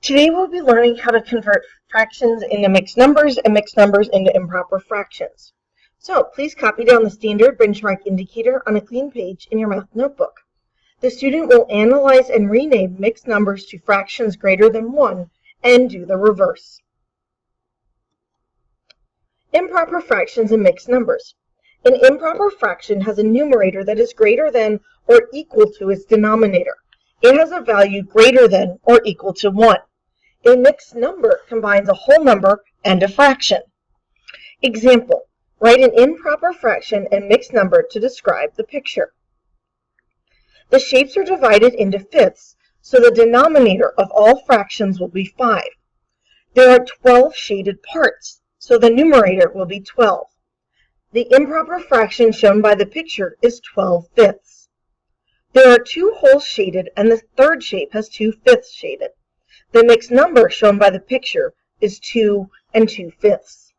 Today we'll be learning how to convert fractions into mixed numbers and mixed numbers into improper fractions. So please copy down the standard benchmark indicator on a clean page in your math notebook. The student will analyze and rename mixed numbers to fractions greater than 1 and do the reverse. Improper fractions and mixed numbers. An improper fraction has a numerator that is greater than or equal to its denominator. It has a value greater than or equal to 1. A mixed number combines a whole number and a fraction. Example, write an improper fraction and mixed number to describe the picture. The shapes are divided into fifths, so the denominator of all fractions will be 5. There are 12 shaded parts, so the numerator will be 12. The improper fraction shown by the picture is 12 fifths. There are 2 holes shaded, and the third shape has 2 fifths shaded. The mixed number shown by the picture is 2 and 2 fifths.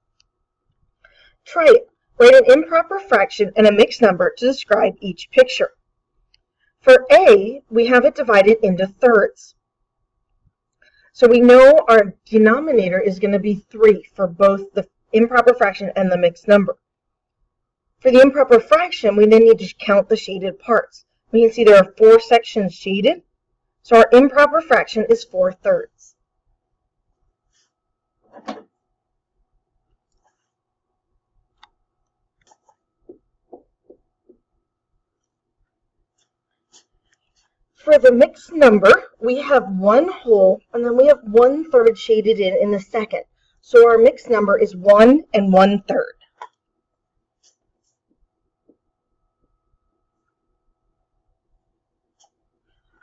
Try it. Write an improper fraction and a mixed number to describe each picture. For A, we have it divided into thirds. So we know our denominator is going to be 3 for both the improper fraction and the mixed number. For the improper fraction, we then need to count the shaded parts. We can see there are 4 sections shaded. So our improper fraction is 4 thirds. For the mixed number, we have 1 whole, and then we have 1/3 shaded in the second. So our mixed number is 1 and 1/3.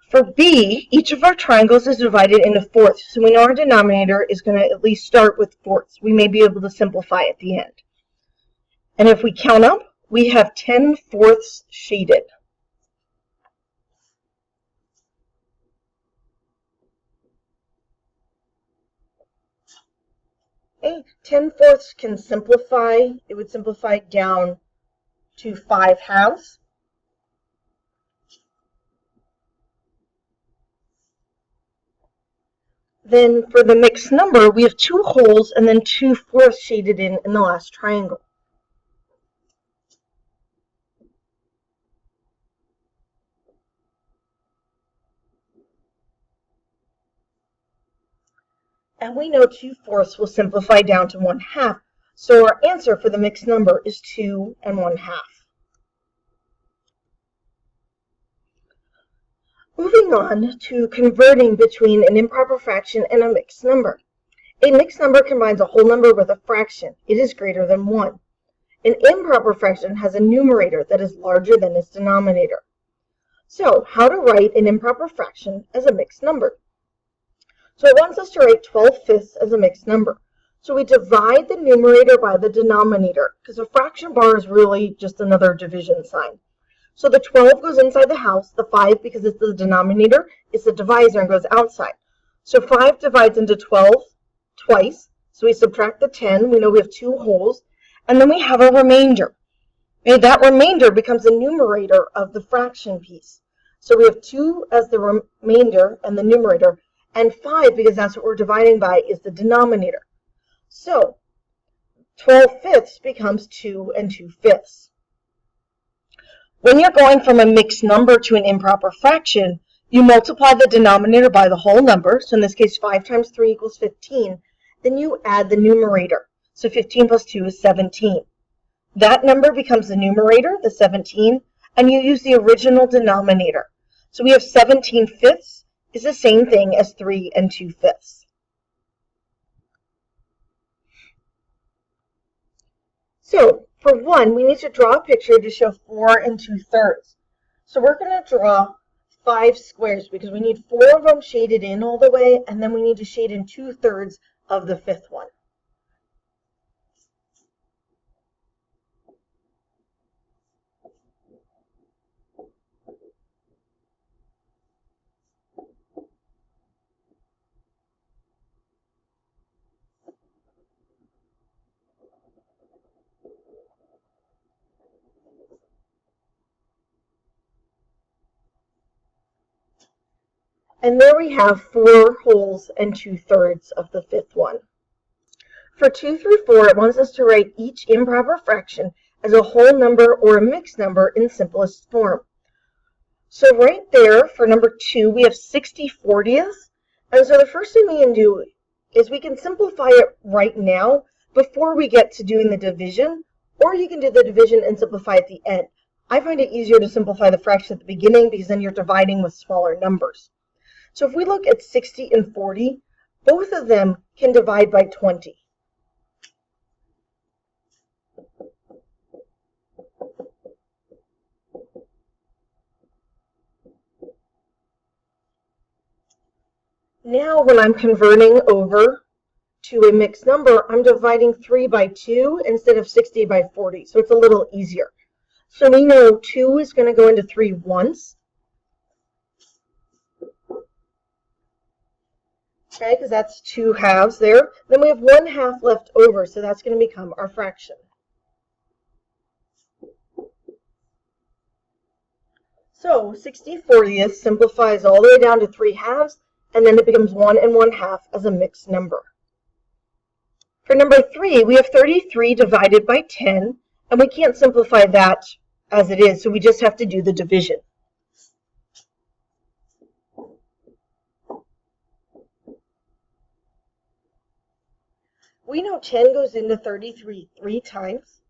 For B, each of our triangles is divided into fourths, so we know our denominator is going to at least start with fourths. We may be able to simplify at the end. And if we count up, we have 10 fourths shaded. Okay, 10 fourths can simplify. It would simplify down to 5 halves. Then for the mixed number, we have 2 holes and then 2 fourths shaded in the last triangle. And we know 2 fourths will simplify down to 1/2, so our answer for the mixed number is 2 and 1/2. Moving on to converting between an improper fraction and a mixed number. A mixed number combines a whole number with a fraction. It is greater than 1. An improper fraction has a numerator that is larger than its denominator. So, how to write an improper fraction as a mixed number? So it wants us to write 12 fifths as a mixed number. So we divide the numerator by the denominator, because a fraction bar is really just another division sign. So the 12 goes inside the house, the 5, because it's the denominator, is the divisor and goes outside. So 5 divides into 12 twice, so we subtract the 10, we know we have 2 wholes, and then we have a remainder. Okay, that remainder becomes the numerator of the fraction piece. So we have 2 as the remainder and the numerator, and 5, because that's what we're dividing by, is the denominator. So 12 fifths becomes 2 and 2 fifths. When you're going from a mixed number to an improper fraction, you multiply the denominator by the whole number. So in this case, 5 times 3 equals 15. Then you add the numerator. So 15 plus 2 is 17. That number becomes the numerator, the 17, and you use the original denominator. So we have 17 fifths is the same thing as 3 and 2 fifths. So for 1, we need to draw a picture to show 4 and 2/3. So we're going to draw 5 squares because we need 4 of them shaded in all the way, and then we need to shade in 2/3 of the 5th one. And there we have 4 wholes and 2/3 of the 5th one. For 2 through 4, it wants us to write each improper fraction as a whole number or a mixed number in simplest form. So right there, for number 2, we have 60/40ths. And so the first thing we can do is we can simplify it right now before we get to doing the division, or you can do the division and simplify at the end. I find it easier to simplify the fraction at the beginning because then you're dividing with smaller numbers. So if we look at 60 and 40, both of them can divide by 20. Now when I'm converting over to a mixed number, I'm dividing 3 by 2 instead of 60 by 40, so it's a little easier. So we know 2 is going to go into 3 once, okay, because that's 2 halves there. Then we have 1 half left over, so that's going to become our fraction. So 60/40ths simplifies all the way down to 3 halves, and then it becomes 1 1/2 as a mixed number. For number 3, we have 33 divided by 10, and we can't simplify that as it is, so we just have to do the division. We know 10 goes into 33 3 times.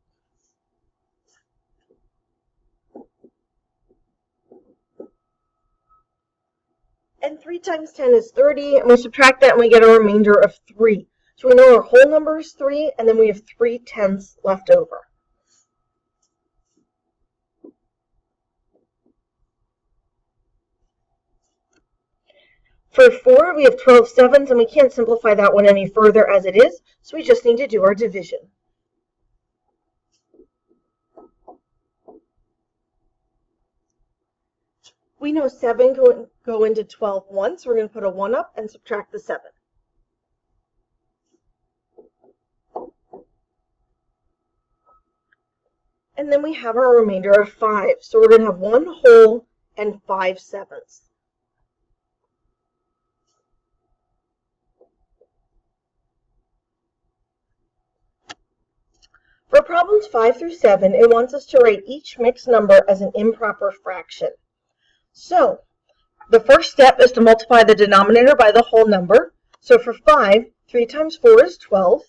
And 3 times 10 is 30, and we subtract that and we get a remainder of 3. So we know our whole number is 3, and then we have 3/10 left over. For 4, we have 12/7, and we can't simplify that one any further as it is, so we just need to do our division. We know 7 go into 12 once, so we're going to put a 1 up and subtract the 7. And then we have our remainder of 5, so we're going to have 1 whole and 5 sevenths. For problems 5 through 7, it wants us to write each mixed number as an improper fraction. So the first step is to multiply the denominator by the whole number. So for 5, 3 times 4 is 12.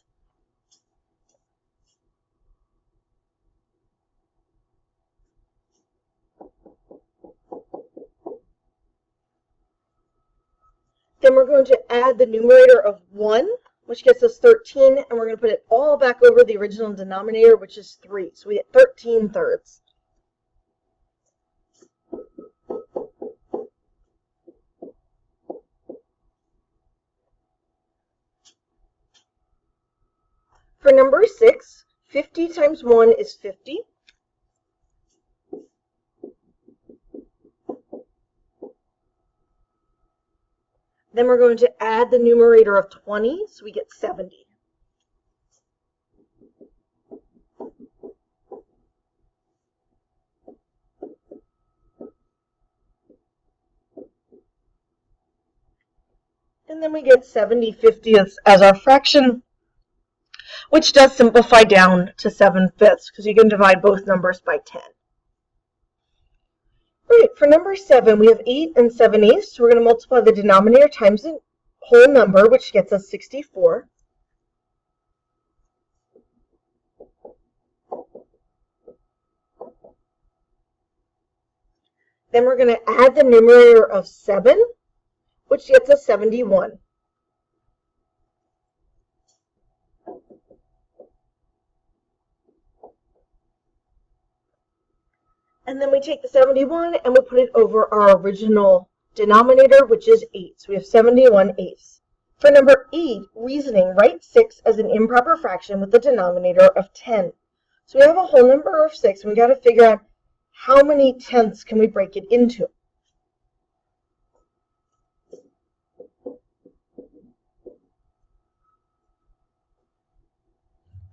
Then we're going to add the numerator of 1, which gets us 13, and we're going to put it all back over the original denominator, which is 3. So we get 13/3. For number 6, 50 times 1 is 50. Then we're going to add the numerator of 20, so we get 70. And then we get 70/50ths as our fraction, which does simplify down to 7/5 because you can divide both numbers by 10. Right, for number 7, we have 8 and 7/8, so we're going to multiply the denominator times the whole number, which gets us 64. Then we're going to add the numerator of 7, which gets us 71. And then we take the 71 and we put it over our original denominator, which is 8. So we have 71/8. For number 8, reasoning, write 6 as an improper fraction with a denominator of 10. So we have a whole number of 6, and we got to figure out how many tenths can we break it into.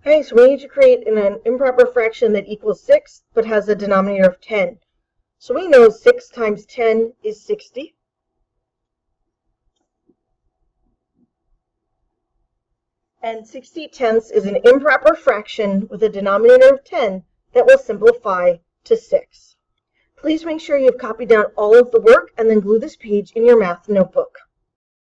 Okay, so we need to create an improper fraction that equals 6, but has a denominator of 10. So we know 6 times 10 is 60. And 60/10 is an improper fraction with a denominator of 10 that will simplify to 6. Please make sure you've copied down all of the work and then glue this page in your math notebook.